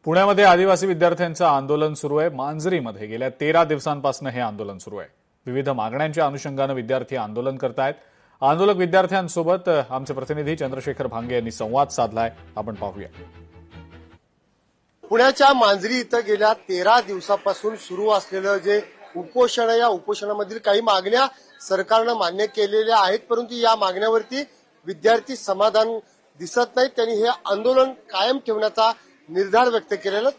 पुण्यामध्ये आदिवासी विद्यार्थ्यांचं आंदोलन सुरू आहे। मांजरीमध्ये गेल्या 13 दिवसांपासून हे आंदोलन सुरू आहे। विविध मागण्यांच्या अनुषंगाने विद्यार्थी आंदोलन करतायत। आंदोलक विद्यार्थ्यांसोबत आमचे प्रतिनिधी चंद्रशेखर भांगे यांनी संवाद साधलाय, आपण पाहूया। पुण्याच्या मांजरी इथं गेल्या 13 दिवसापासून सुरू असलेलं जे उपोषण आहे, या उपोषणामधील काही मागण्या सरकारनं मान्य केलेल्या आहेत, परंतु या मागण्यावरती विद्यार्थी समाधान दिसत नाहीत। त्यांनी हे आंदोलन कायम ठेवण्याचा निर्धार व्यक्त केलेला।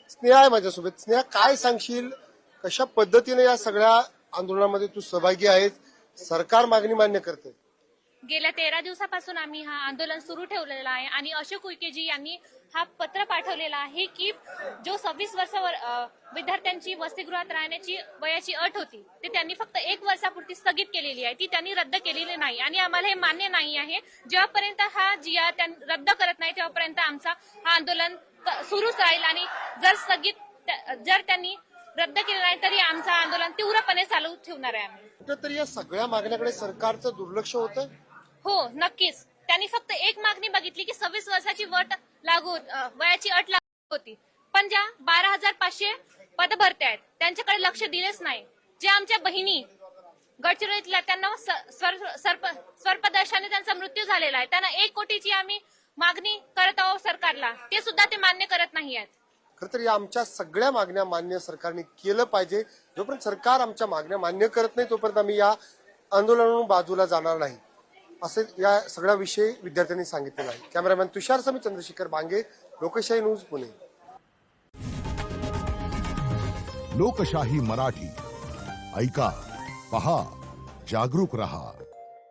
स्नेहा आहे माझ्यासोबत। स्नेहा, काय सांगशील, कशा पद्धतीने या सगळ्या आंदोलनामध्ये तू सहभागी आहेस? सरकार मागणी मान्य करते। गेल्या 13 दिवसापासून आम्ही हा आंदोलन सुरू ठेवलेला आहे आणि अशोक उईकेजी यांनी हा पत्र पाठवलेला आहे की जो 26 वर्षावर विद्यार्थ्यांची वसतिगृहात राहण्याची वयाची अट होती ते त्यांनी फक्त 1 वर्षापुरती स्थगित केलेली आहे, ती त्यांनी रद्द केलेली नाही आणि आम्हाला हे मान्य नाही आहे। जेव्हापर्यंत हा जिया रद्द करत नाही तेव्हापर्यंत आमचा हा आंदोलन सुरूच राहील आणि जर त्यांनी रद्द केलं नाही तरी आमचं आंदोलन तीव्रपणे चालू ठेवणार आहे आम्ही। कुठेतरी या सगळ्या मागण्याकडे सरकारचं दुर्लक्ष होतं। हो, नक्कीच। त्यांनी फक्त एक मागणी बघितली की 26 वर्षाची वयाची अट लागू होती, पण ज्या 12,500 पद भरते आहेत त्यांच्याकडे लक्ष दिलेच नाही। जे आमच्या बहिणी गडचिरोलीतल्या त्यांना सर्पदंशाने त्यांचा मृत्यू झालेला आहे, त्यांना 1 कोटीची आम्ही मागणी करत आहोत सरकारला, ते सुद्धा ते मान्य करत नाही आहेत। खरं तर या आमच्या सगळ्या मागण्या मान्य सरकारने केलं पाहिजे। जोपर्यंत सरकार आमच्या मागण्या मान्य करत नाही तोपर्यंत आम्ही या आंदोलनावरून बाजूला जाणार नाही, असे या सगळ्या विषयी विद्यार्थ्यांनी सांगितलेलं आहे। कॅमेरामॅन तुषार समी, चंद्रशेखर भांगे, लोकशाही न्यूज, पुणे। लोकशाही मराठी ऐका, पहा, जागरूक रहा।